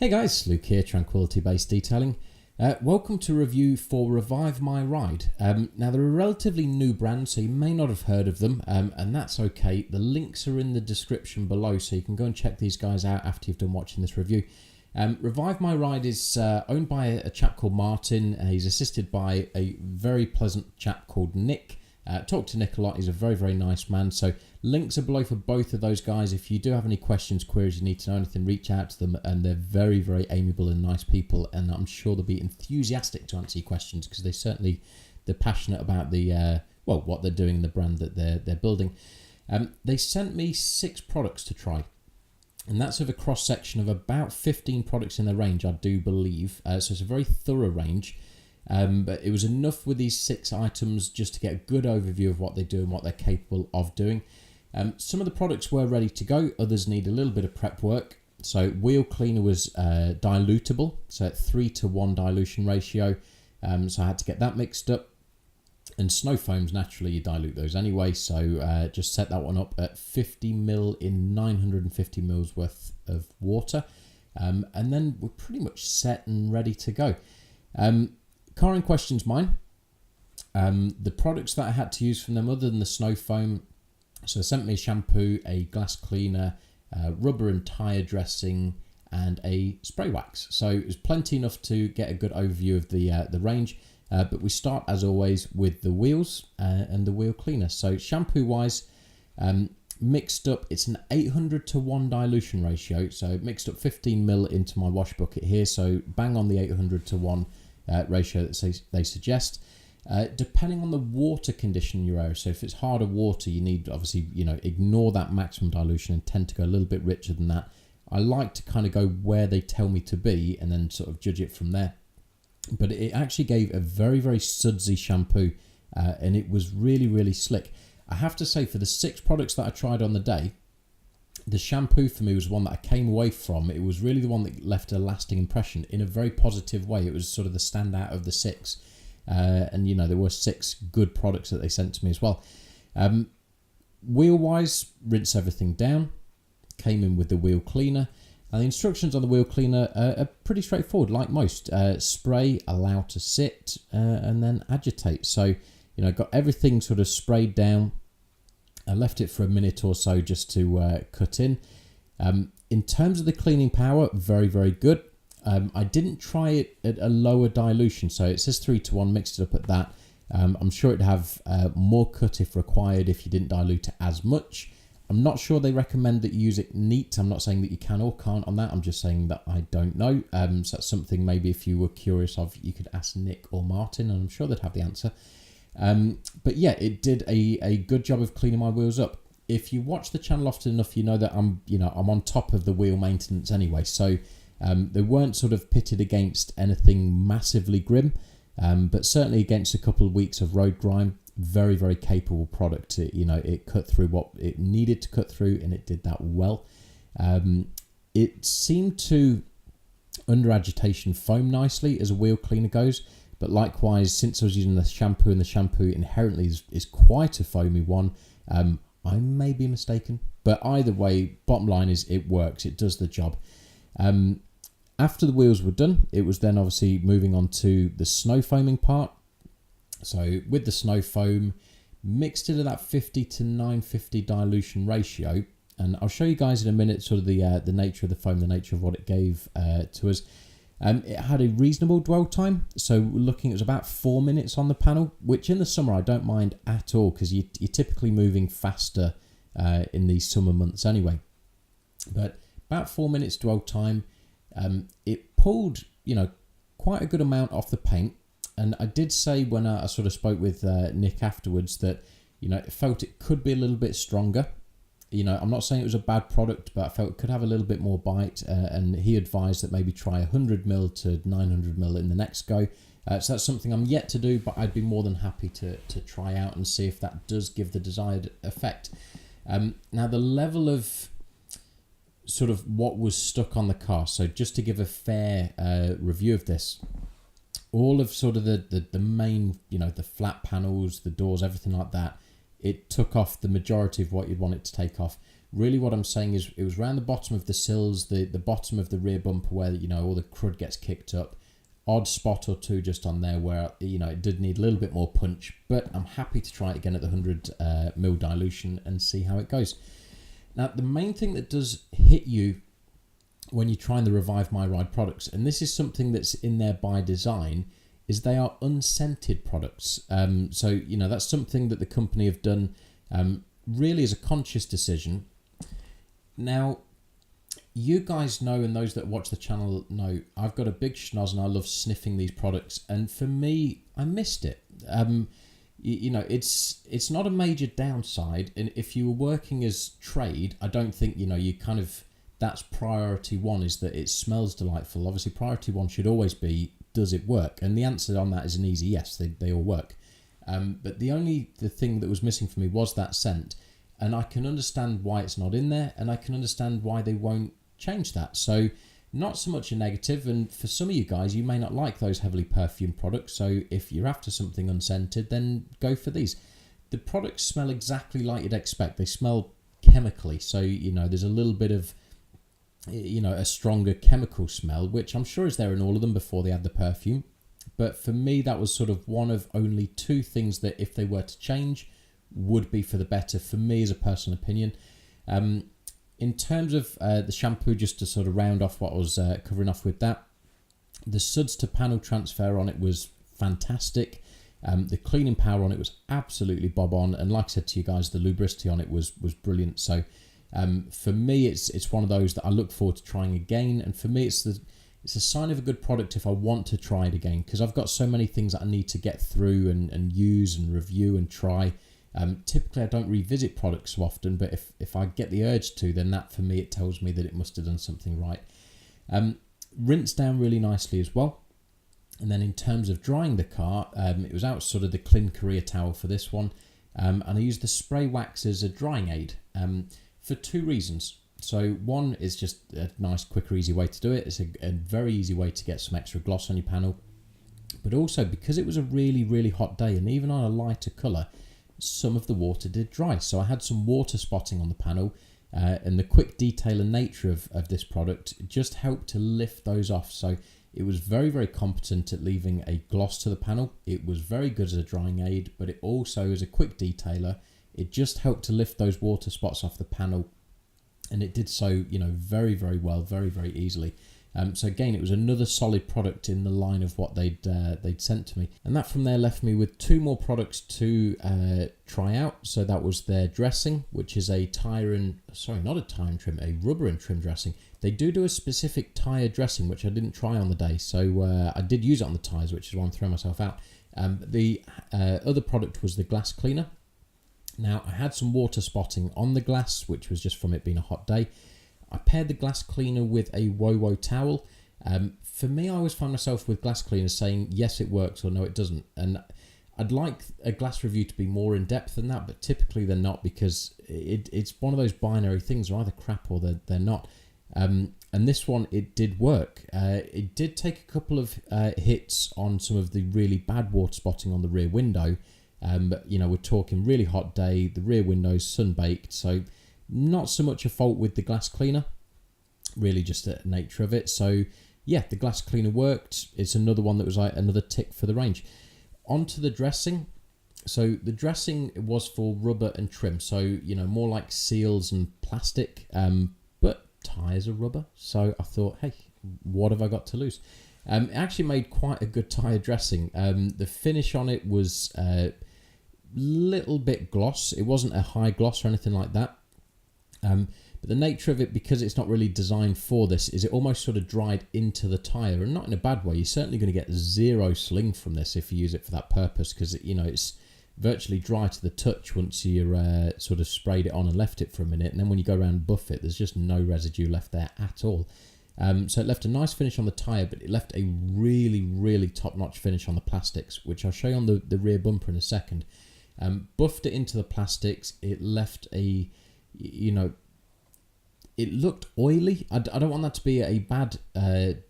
Hey guys, Luke here, Tranquility Base Detailing. Welcome to review for Revive My Ride. Now they're a relatively new brand, so you may not have heard of them, and that's okay. The links are in the description below, so you can go and check these guys out after you've done watching this review. Revive My Ride is owned by a chap called Martin. He's assisted by a very pleasant chap called Nick. Talk to Nick a lot. He's a very, very nice man. So links are below for both of those guys. If you do have any questions, queries, you need to know anything, reach out to them. And they're very, very amiable and nice people. And I'm sure they'll be enthusiastic to answer your questions because they're passionate about the what they're doing, the brand that they're building. They sent me 6 products to try. And that's of a cross section of about 15 products in their range, I do believe. So it's a very thorough range. But it was enough with these 6 items just to get a good overview of what they do and what they're capable of doing. Some of the products were ready to go, others need a little bit of prep work. So wheel cleaner was dilutable, so at 3:1 dilution ratio. So I had to get that mixed up. And snow foams, naturally you dilute those anyway, so just set that one up at 50 ml in 950 mils worth of water. And then we're pretty much set and ready to go. Car in question's mine. The products that I had to use from them other than the snow foam, so they sent me a shampoo, a glass cleaner, rubber and tyre dressing, and a spray wax. So it was plenty enough to get a good overview of the range. But we start as always with the wheels and the wheel cleaner. So shampoo wise, mixed up, it's an 800:1 dilution ratio. So mixed up 15 ml into my wash bucket here. So bang on the 800:1 ratio that they suggest. Depending on the water condition in your area, so if it's harder water, you need obviously ignore that maximum dilution and tend to go a little bit richer than that. I like to kind of go where they tell me to be and then sort of judge it from there. But it actually gave a very, very sudsy shampoo, and it was really, really slick. I have to say, for the 6 products that I tried on the day, the shampoo for me was one that I came away from. It was really the one that left a lasting impression in a very positive way. It was sort of the standout of the 6. And, there were 6 good products that they sent to me as well. Wheel-wise, rinse everything down. Came in with the wheel cleaner. And the instructions on the wheel cleaner are pretty straightforward, like most. Spray, allow to sit, and then agitate. So, got everything sort of sprayed down. I left it for a minute or so just to cut in. In terms of the cleaning power, very, very good. I didn't try it at a lower dilution, so it says 3:1, mixed it up at that. I'm sure it'd have more cut if required if you didn't dilute it as much. I'm not sure they recommend that you use it neat. I'm not saying that you can or can't on that. I'm just saying that I don't know. So that's something maybe if you were curious of, you could ask Nick or Martin, and I'm sure they'd have the answer. But yeah, it did a good job of cleaning my wheels up. If you watch the channel often enough, you know that I'm on top of the wheel maintenance anyway. So they weren't sort of pitted against anything massively grim, but certainly against a couple of weeks of road grime. Very, very capable product. It cut through what it needed to cut through, and it did that well. It seemed to under agitation foam nicely as a wheel cleaner goes. But likewise, since I was using the shampoo, and the shampoo inherently is quite a foamy one, I may be mistaken. But either way, bottom line is it works. It does the job. After the wheels were done, it was then obviously moving on to the snow foaming part. So with the snow foam, mixed it at that 50:950 dilution ratio. And I'll show you guys in a minute sort of the nature of the foam, the nature of what it gave to us. It had a reasonable dwell time, so looking at about 4 minutes on the panel, which in the summer I don't mind at all because you're typically moving faster in these summer months anyway. But about 4 minutes dwell time. It pulled quite a good amount off the paint, and I did say when I sort of spoke with Nick afterwards that it felt it could be a little bit stronger. I'm not saying it was a bad product, but I felt it could have a little bit more bite, and he advised that maybe try 100 ml to 900 ml in the next go. So that's something I'm yet to do, but I'd be more than happy to try out and see if that does give the desired effect. Now the level of sort of what was stuck on the car, so just to give a fair review of this, all of sort of the main, the flat panels, the doors, everything like that, it took off the majority of what you'd want it to take off. Really what I'm saying is it was around the bottom of the sills, the bottom of the rear bumper where, you know, all the crud gets kicked up. Odd spot or two just on there where, you know, it did need a little bit more punch, but I'm happy to try it again at the 100 ml dilution and see how it goes. Now, the main thing that does hit you when you're trying the Revive My Ride products, and this is something that's in there by design, is they are unscented products. So, you know, that's something that the company have done really as a conscious decision. Now, you guys know, and those that watch the channel know, I've got a big schnoz and I love sniffing these products. And for me, I missed it. You know, it's not a major downside. And if you were working as trade, I don't think, you know, you kind of, that's priority one, is that it smells delightful. Obviously, priority one should always be, does it work? And the answer on that is an easy yes, they all work. But the thing that was missing for me was that scent. And I can understand why it's not in there, and I can understand why they won't change that. So not so much a negative, and for some of you guys, you may not like those heavily perfumed products. So if you're after something unscented, then go for these. The products smell exactly like you'd expect. They smell chemically. So, you know, there's a little bit of, you know, a stronger chemical smell, which I'm sure is there in all of them before they add the perfume. But for me, that was sort of one of only two things that if they were to change, would be for the better for me as a personal opinion. In terms of the shampoo, just to sort of round off what I was covering off with that, the suds to panel transfer on it was fantastic. The cleaning power on it was absolutely bob on, and like I said to you guys, the lubricity on it was brilliant. So for me, it's one of those that I look forward to trying again, and for me it's a sign of a good product if I want to try it again, because I've got so many things that I need to get through and use and review and try. Typically I don't revisit products so often, but if I get the urge to, then that for me, it tells me that it must have done something right. Rinsed down really nicely as well. And then in terms of drying the car, it was out sort of the Clean Korea towel for this one, and I used the spray wax as a drying aid for two reasons. So one is just a nice, quicker, easy way to do it. It's a very easy way to get some extra gloss on your panel, but also because it was a really, really hot day, and even on a lighter colour, some of the water did dry. So I had some water spotting on the panel, and the quick detail and nature of this product just helped to lift those off. So it was very, very competent at leaving a gloss to the panel. It was very good as a drying aid, but it also, as a quick detailer, it just helped to lift those water spots off the panel. And it did so, you know, very, very well, very, very easily. So again, it was another solid product in the line of what they'd sent to me. And that from there left me with two more products to try out. So that was their dressing, which is a tire and, sorry, not a tire and trim, a rubber and trim dressing. They do a specific tire dressing, which I didn't try on the day. So I did use it on the tires, which is why I'm throwing myself out. The other product was the glass cleaner. Now, I had some water spotting on the glass, which was just from it being a hot day. I paired the glass cleaner with a WoWo towel. For me, I always find myself with glass cleaners saying, yes, it works, or no, it doesn't. And I'd like a glass review to be more in depth than that, but typically they're not, because it's one of those binary things. They're either crap or they're not. And this one, it did work. It did take a couple of hits on some of the really bad water spotting on the rear window. But, you know, we're talking really hot day, the rear window's sun-baked, so not so much a fault with the glass cleaner, really just the nature of it. So yeah, the glass cleaner worked. It's another one that was like another tick for the range. Onto the dressing. So the dressing was for rubber and trim, so, you know, more like seals and plastic, but tyres are rubber. So I thought, hey, what have I got to lose? It actually made quite a good tyre dressing. The finish on it was little bit gloss. It wasn't a high gloss or anything like that. But the nature of it, because it's not really designed for this, is it almost sort of dried into the tyre, and not in a bad way. You're certainly going to get zero sling from this if you use it for that purpose, because, you know, it's virtually dry to the touch once you sort of sprayed it on and left it for a minute, and then when you go around and buff it, there's just no residue left there at all. So it left a nice finish on the tyre, but it left a really, really top-notch finish on the plastics, which I'll show you on the rear bumper in a second. Buffed it into the plastics. It left a, you know, it looked oily. I don't want that to be a bad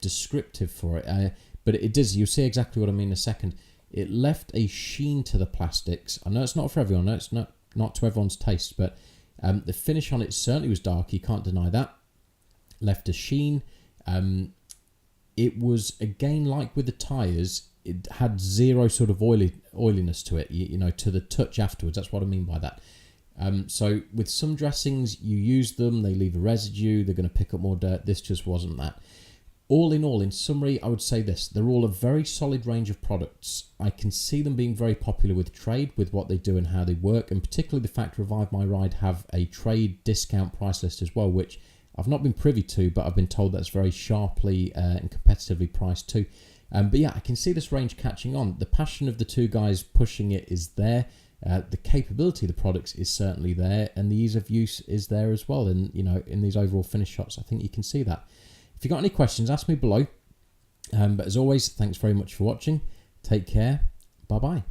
descriptive for it, but it does. You'll see exactly what I mean in a second. It left a sheen to the plastics. I know it's not for everyone. No, it's not not to everyone's taste, but the finish on it certainly was dark. You can't deny that. Left a sheen. It was, again, like with the tyres, it had zero sort of oiliness to it, you know, to the touch afterwards. That's what I mean by that. So with some dressings, you use them, they leave a residue, they're going to pick up more dirt. This just wasn't that. All in all, in summary, I would say this. They're all a very solid range of products. I can see them being very popular with trade, with what they do and how they work, and particularly the fact Revive My Ride have a trade discount price list as well, which I've not been privy to, but I've been told that's very sharply and competitively priced too. But yeah, I can see this range catching on. The passion of the two guys pushing it is there. The capability of the products is certainly there, and the ease of use is there as well. And, you know, in these overall finish shots, I think you can see that. If you've got any questions, ask me below. But as always, thanks very much for watching. Take care. Bye-bye.